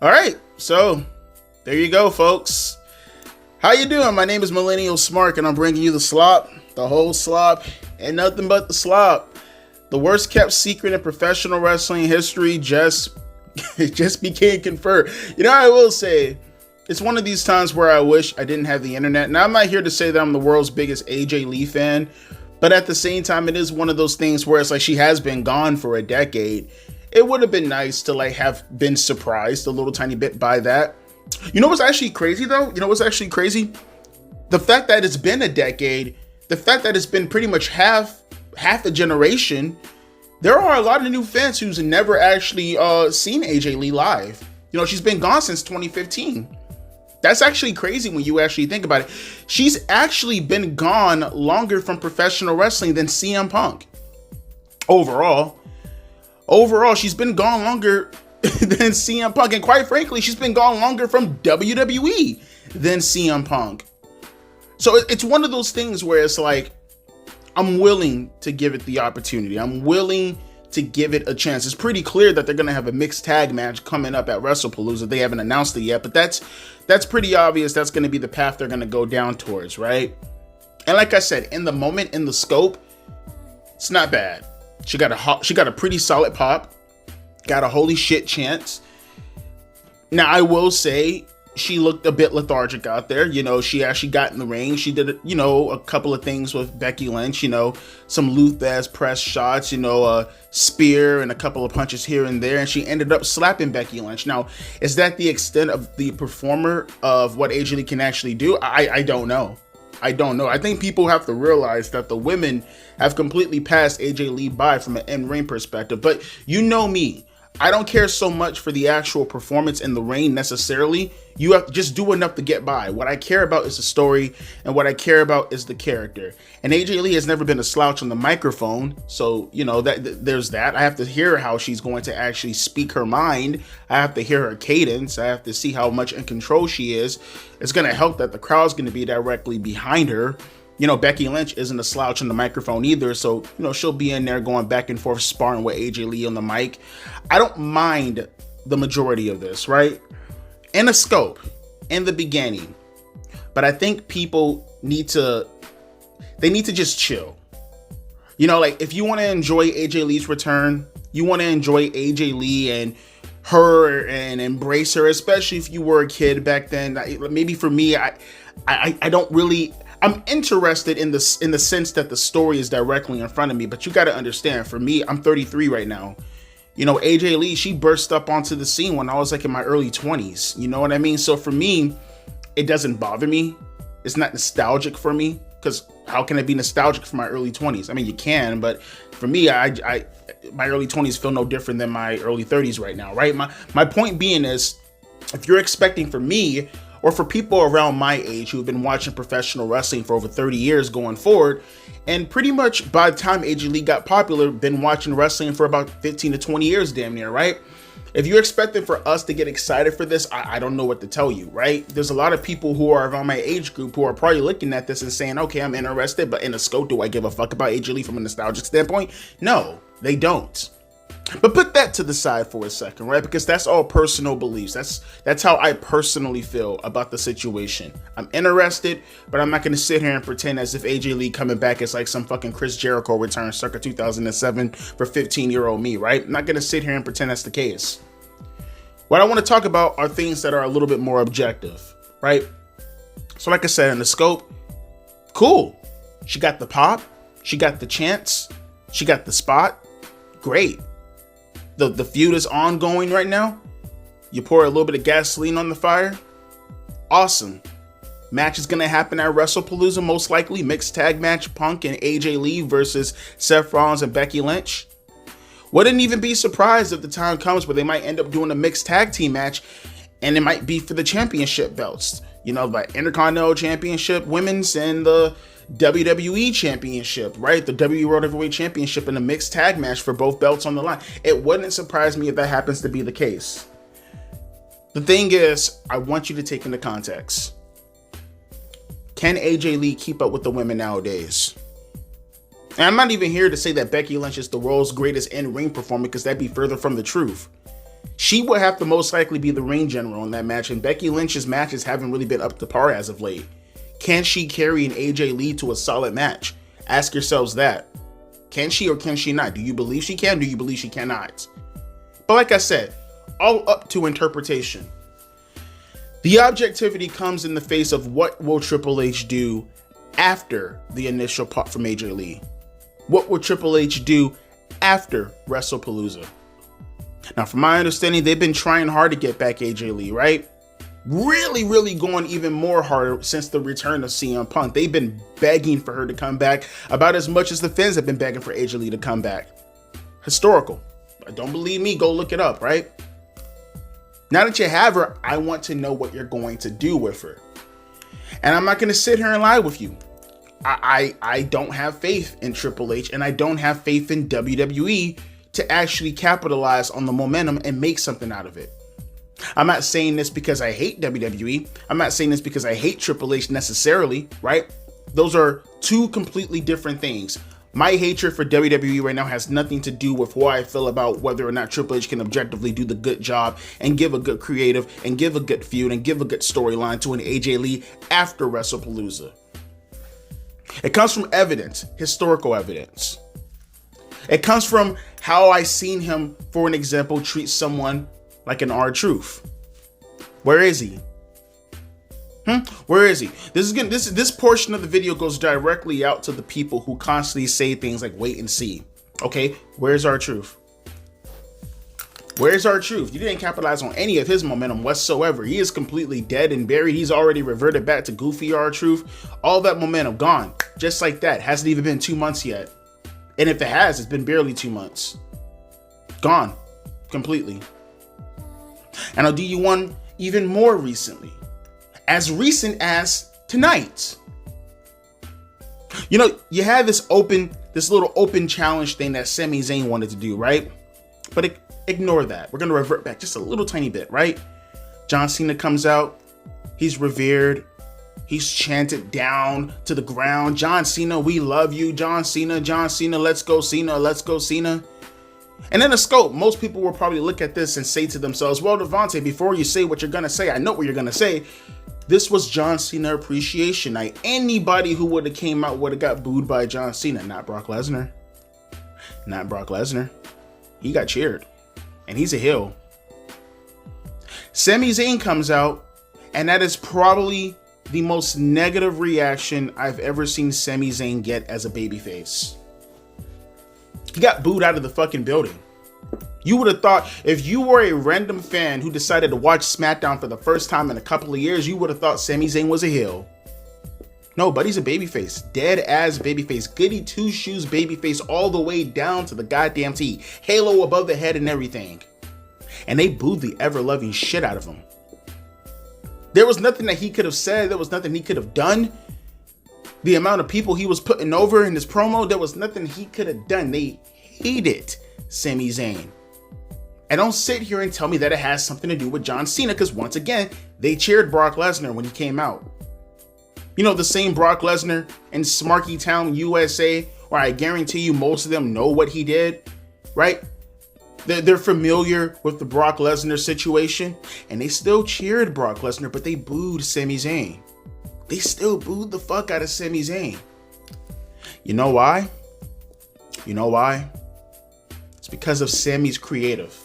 All right, so there you go, folks. How you doing? My name is Millennial Smark, and I'm bringing you the slop, the whole slop, and nothing but the slop. The worst kept secret in professional wrestling history just became confirmed. I will say, it's one of these times where I wish I didn't have the internet. Now, I'm not here to say that I'm the world's biggest AJ Lee fan, but at the same time, it is one of those things where it's like she has been gone for a decade. It would have been nice to have been surprised a little tiny bit by that. You know what's actually crazy though? The fact that it's been a decade, the fact that it's been pretty much half a generation, there are a lot of new fans who's never actually seen AJ Lee live. She's been gone since 2015. That's actually crazy when you actually think about it. She's actually been gone longer from professional wrestling than CM Punk. Overall, she's been gone longer than CM Punk. And quite frankly, she's been gone longer from WWE than CM Punk. So it's one of those things where it's like, I'm willing to give it the opportunity. I'm willing to give it a chance. It's pretty clear that they're going to have a mixed tag match coming up at WrestlePalooza. They haven't announced it yet, but that's pretty obvious. That's going to be the path they're going to go down towards, right? And like I said, in the moment, in the scope, it's not bad. She got a pretty solid pop, got a holy shit chance. Now, I will say she looked a bit lethargic out there. She actually got in the ring. She did, a couple of things with Becky Lynch, some Luthez press shots, a spear and a couple of punches here and there. And she ended up slapping Becky Lynch. Now, is that the extent of the performer of what AJ Lee can actually do? I don't know. I think people have to realize that the women have completely passed AJ Lee by from an in-ring perspective. But you know me, I don't care so much for the actual performance in the ring necessarily. You have to just do enough to get by. What I care about is the story, and what I care about is the character. And AJ Lee has never been a slouch on the microphone, so there's that. I have to hear how she's going to actually speak her mind. I have to hear her cadence. I have to see how much in control she is. It's going to help that the crowd's going to be directly behind her. Becky Lynch isn't a slouch on the microphone either, so, she'll be in there going back and forth sparring with AJ Lee on the mic. I don't mind the majority of this, right? In a scope, in the beginning. But I think people need to just chill. If you want to enjoy AJ Lee's return, you want to enjoy AJ Lee and her and embrace her, especially if you were a kid back then. Maybe for me, I don't really... I'm interested in the sense that the story is directly in front of me, but you got to understand, for me, I'm 33 right now. AJ Lee, she burst up onto the scene when I was in my early 20s. You know what I mean? So for me, it doesn't bother me. It's not nostalgic for me, because how can it be nostalgic for my early 20s? I mean, you can, but for me, my early 20s feel no different than my early 30s right now, right? My point being is, if you're expecting for me, or for people around my age who have been watching professional wrestling for over 30 years going forward, and pretty much by the time AJ Lee got popular, been watching wrestling for about 15 to 20 years damn near, right? If you're expecting for us to get excited for this, I don't know what to tell you, right? There's a lot of people who are around my age group who are probably looking at this and saying, okay, I'm interested, but in a scope, do I give a fuck about AJ Lee from a nostalgic standpoint? No, they don't. But put that to the side for a second, right? Because that's all personal beliefs. That's how I personally feel about the situation. I'm interested, but I'm not going to sit here and pretend as if AJ Lee coming back is like some fucking Chris Jericho return circa 2007 for 15-year-old me, right? I'm not going to sit here and pretend that's the case. What I want to talk about are things that are a little bit more objective, right? So like I said, in the scope, cool. She got the pop. She got the chance. She got the spot. Great. The feud is ongoing right now. You pour a little bit of gasoline on the fire. Awesome. Match is going to happen at WrestlePalooza, most likely. Mixed tag match, Punk and AJ Lee versus Seth Rollins and Becky Lynch. Wouldn't even be surprised if the time comes where they might end up doing a mixed tag team match, and it might be for the championship belts. The Intercontinental Championship Women's and the WWE Championship, right? The WWE World Heavyweight Championship in a mixed tag match for both belts on the line. It wouldn't surprise me if that happens to be the case. The thing is, I want you to take into context. Can AJ Lee keep up with the women nowadays? And I'm not even here to say that Becky Lynch is the world's greatest in-ring performer, because that'd be further from the truth. She would have to most likely be the ring general in that match, and Becky Lynch's matches haven't really been up to par as of late. Can she carry an AJ Lee to a solid match? Ask yourselves that. Can she or can she not? Do you believe she can? Do you believe she cannot? But like I said, all up to interpretation. The objectivity comes in the face of what will Triple H do after the initial pop from AJ Lee? What will Triple H do after WrestlePalooza? Now, from my understanding, they've been trying hard to get back AJ Lee, right? Really going even more harder since the return of CM Punk. They've been begging for her to come back about as much as the fans have been begging for AJ Lee to come back. Historical. Don't believe me? Go look it up, right? Now that you have her, I want to know what you're going to do with her. And I'm not going to sit here and lie with you. I don't have faith in Triple H, and I don't have faith in WWE to actually capitalize on the momentum and make something out of it. I'm not saying this because I hate WWE. I'm not saying this because I hate Triple H necessarily, right? Those are two completely different things. My hatred for WWE right now has nothing to do with how I feel about whether or not Triple H can objectively do the good job and give a good creative and give a good feud and give a good storyline to an AJ Lee after WrestlePalooza. It comes from evidence, historical evidence. It comes from how I seen him, for an example, treat someone like an R-Truth. Where is he? Where is he? This portion of the video goes directly out to the people who constantly say things like wait and see. Okay, where's R-Truth? Where's R-Truth? You didn't capitalize on any of his momentum whatsoever. He is completely dead and buried. He's already reverted back to goofy R-Truth. All that momentum gone. Just like that. Hasn't even been 2 months yet. And if it has, it's been barely 2 months. Gone. Completely. And I'll do you one even more recently. As recent as tonight. You know, you had this little open challenge thing that Sami Zayn wanted to do, right? But ignore that. We're going to revert back just a little tiny bit, right? John Cena comes out. He's revered. He's chanted down to the ground. John Cena, we love you. John Cena, let's go Cena, let's go Cena. And in the scope, most people will probably look at this and say to themselves, well, Devontae, before you say what you're going to say, I know what you're going to say. This was John Cena Appreciation Night. Anybody who would have came out would have got booed by John Cena. Not Brock Lesnar. Not Brock Lesnar. He got cheered. And he's a heel. Sami Zayn comes out, and that is probably the most negative reaction I've ever seen Sami Zayn get as a babyface. He got booed out of the fucking building. You would have thought, if you were a random fan who decided to watch SmackDown for the first time in a couple of years, you would have thought Sami Zayn was a heel. No, buddy's a babyface. Dead ass babyface. Goody two shoes babyface all the way down to the goddamn T. Halo above the head and everything. And they booed the ever-loving shit out of him. There was nothing that he could have said. There was nothing he could have done. The amount of people he was putting over in his promo, there was nothing he could have done. They hated Sami Zayn. And don't sit here and tell me that it has something to do with John Cena, because once again, they cheered Brock Lesnar when he came out. You know, the same Brock Lesnar in Smarky Town, USA, where I guarantee you most of them know what he did, right? They're familiar with the Brock Lesnar situation, and they still cheered Brock Lesnar, but they booed Sami Zayn. They still booed the fuck out of Sami Zayn. You know why? You know why? It's because of Sami's creative.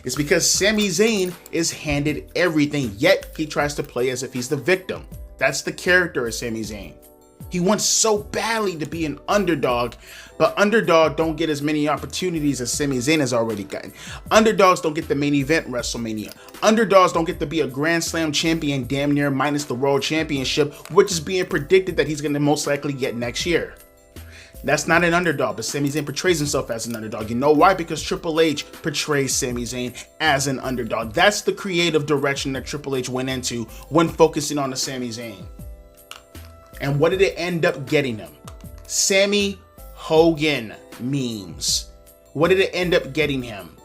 It's because Sami Zayn is handed everything, yet he tries to play as if he's the victim. That's the character of Sami Zayn. He wants so badly to be an underdog, but underdog don't get as many opportunities as Sami Zayn has already gotten. Underdogs don't get the main event WrestleMania. Underdogs don't get to be a Grand Slam champion damn near minus the World Championship, which is being predicted that he's going to most likely get next year. That's not an underdog, but Sami Zayn portrays himself as an underdog. You know why? Because Triple H portrays Sami Zayn as an underdog. That's the creative direction that Triple H went into when focusing on the Sami Zayn. And what did it end up getting him? Sammy Hogan memes. What did it end up getting him?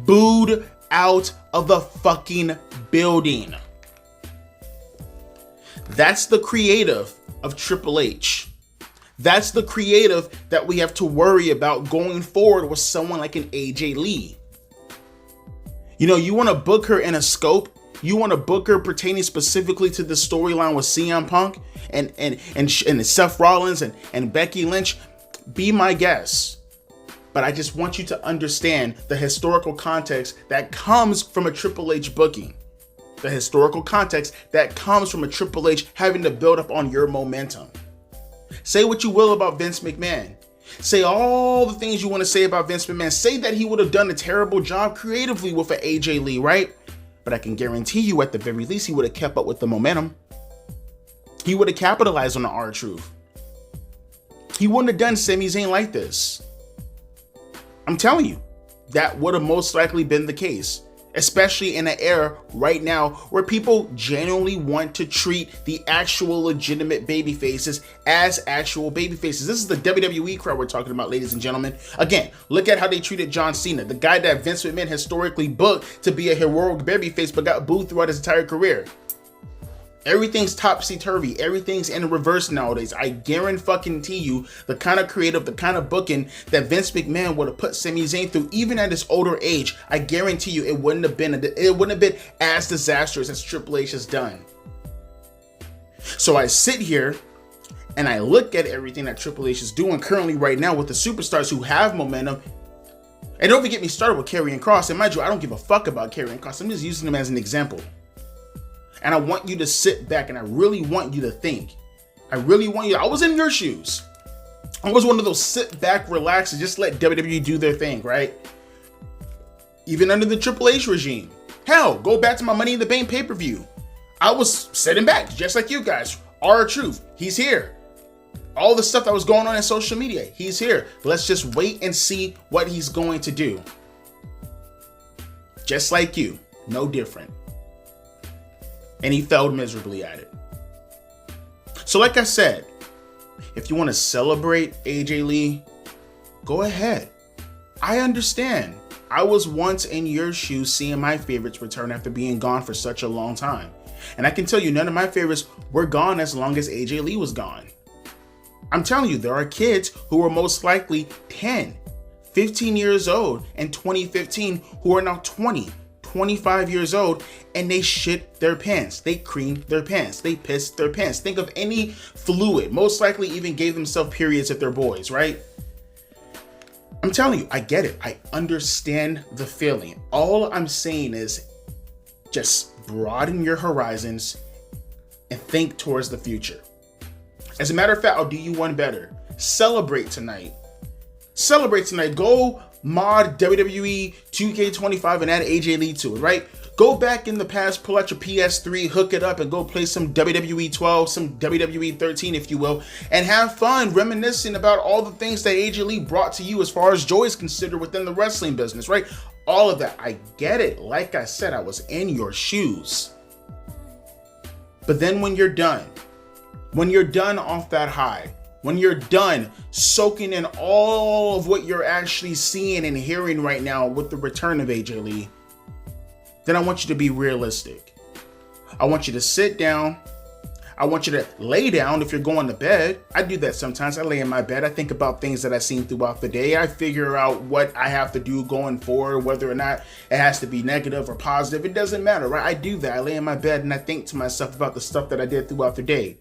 Booed out of the fucking building. That's the creative of Triple H. That's the creative that we have to worry about going forward with someone like an AJ Lee. You want to book her in a scope. You want to book her pertaining specifically to the storyline with CM Punk and Seth Rollins and Becky Lynch. Be my guest. But I just want you to understand the historical context that comes from a Triple H booking. The historical context that comes from a Triple H having to build up on your momentum. Say what you will about Vince McMahon. Say all the things you want to say about Vince McMahon. Say that he would have done a terrible job creatively with an AJ Lee, right? But I can guarantee you at the very least he would have kept up with the momentum. He would have capitalized on the R-Truth. He wouldn't have done Sami Zayn like this. I'm telling you, that would have most likely been the case. Especially in an era right now where people genuinely want to treat the actual legitimate baby faces as actual baby faces. This is the WWE crowd we're talking about, ladies and gentlemen. Again, look at how they treated John Cena, the guy that Vince McMahon historically booked to be a heroic baby face but got booed throughout his entire career. Everything's topsy-turvy. Everything's in reverse nowadays. I guarantee you the kind of creative, the kind of booking that Vince McMahon would have put Sami Zayn through, even at his older age, I guarantee you it wouldn't have been as disastrous as Triple H has done. So I sit here and I look at everything that Triple H is doing currently right now with the superstars who have momentum. And don't even get me started with Karrion Kross. And mind you, I don't give a fuck about Karrion Kross. I'm just using him as an example. And I want you to sit back and I really want you to think. I was in your shoes. I was one of those sit back, relax, and just let WWE do their thing, right? Even under the Triple H regime. Hell, go back to my Money in the Bank pay-per-view. I was sitting back, just like you guys. R-Truth, he's here. All the stuff that was going on in social media, he's here. Let's just wait and see what he's going to do. Just like you, no different. And he failed miserably at it. So like I said, if you want to celebrate AJ Lee, go ahead. I understand. I was once in your shoes seeing my favorites return after being gone for such a long time. And I can tell you none of my favorites were gone as long as AJ Lee was gone. I'm telling you, there are kids who were most likely 10, 15 years old in 2015 who are now 20, 25 years old, and they shit their pants. They creamed their pants. They pissed their pants. Think of any fluid. Most likely even gave themselves periods if they're boys, right? I'm telling you, I get it. I understand the feeling. All I'm saying is just broaden your horizons and think towards the future. As a matter of fact, I'll do you one better. Celebrate tonight. Celebrate tonight. Go mod WWE 2K25 and add AJ Lee to it, right? Go back in the past, pull out your PS3, hook it up, and go play some WWE 12, some WWE 13, if you will, and have fun reminiscing about all the things that AJ Lee brought to you as far as joy is considered within the wrestling business, right? All of that. I get it. Like I said, I was in your shoes. But then when you're done off that high, when you're done soaking in all of what you're actually seeing and hearing right now with the return of AJ Lee, then I want you to be realistic. I want you to sit down. I want you to lay down if you're going to bed. I do that sometimes. I lay in my bed. I think about things that I've seen throughout the day. I figure out what I have to do going forward, whether or not it has to be negative or positive. It doesn't matter, right? I do that. I lay in my bed and I think to myself about the stuff that I did throughout the day.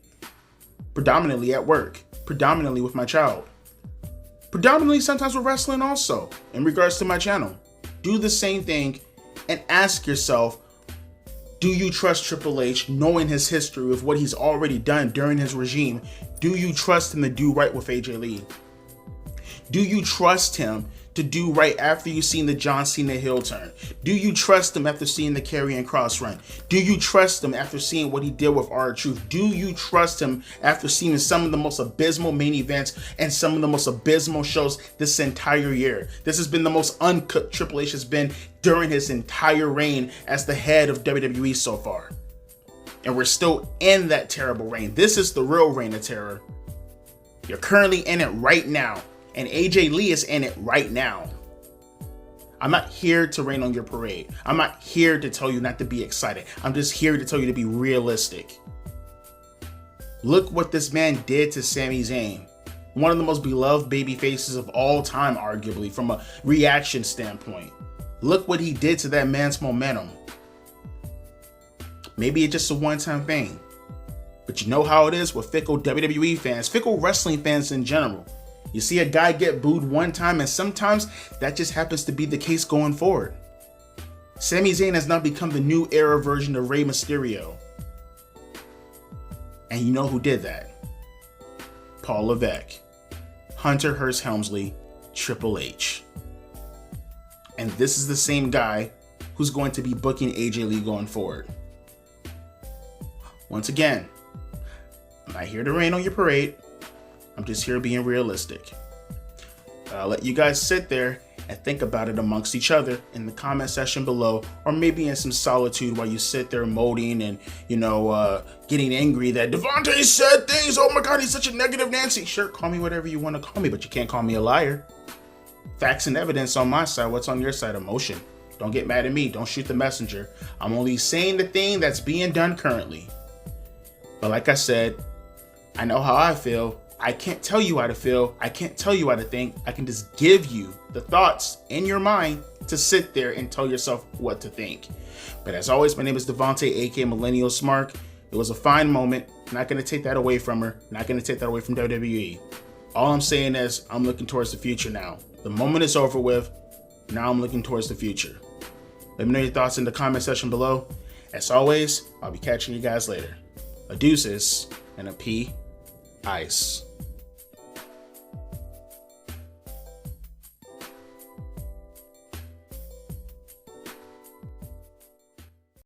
Predominantly at work. Predominantly with my child. Predominantly sometimes with wrestling also, in regards to my channel. Do the same thing and ask yourself, do you trust Triple H, knowing his history of what he's already done during his regime? Do you trust him to do right with AJ Lee? Do you trust him to do right after you've seen the John Cena heel turn? Do you trust him after seeing the Karrion Kross run? Do you trust him after seeing what he did with R-Truth? Do you trust him after seeing some of the most abysmal main events and some of the most abysmal shows this entire year? This has been the most uncut Triple H has been during his entire reign as the head of WWE so far. And we're still in that terrible reign. This is the real reign of terror. You're currently in it right now. And AJ Lee is in it right now. I'm not here to rain on your parade. I'm not here to tell you not to be excited. I'm just here to tell you to be realistic. Look what this man did to Sami Zayn. One of the most beloved baby faces of all time, arguably, from a reaction standpoint. Look what he did to that man's momentum. Maybe it's just a one-time thing. But you know how it is with fickle WWE fans, fickle wrestling fans in general. You see a guy get booed one time, and sometimes that just happens to be the case going forward. Sami Zayn has now become the new era version of Rey Mysterio. And you know who did that? Paul Levesque, Hunter Hearst Helmsley, Triple H. And this is the same guy who's going to be booking AJ Lee going forward. Once again, I'm not here to rain on your parade. I'm just here being realistic. I'll let you guys sit there and think about it amongst each other in the comment section below, or maybe in some solitude while you sit there moaning and, getting angry that Devontae said things. Oh my God, he's such a negative Nancy. Sure, call me whatever you want to call me, but you can't call me a liar. Facts and evidence on my side. What's on your side? Emotion. Don't get mad at me. Don't shoot the messenger. I'm only saying the thing that's being done currently. But like I said, I know how I feel. I can't tell you how to feel. I can't tell you how to think. I can just give you the thoughts in your mind to sit there and tell yourself what to think. But as always, my name is Devontae, aka Millennial Smark. It was a fine moment. Not going to take that away from her. Not going to take that away from WWE. All I'm saying is I'm looking towards the future now. The moment is over with. Now I'm looking towards the future. Let me know your thoughts in the comment section below. As always, I'll be catching you guys later. A deuces and a P. Ice.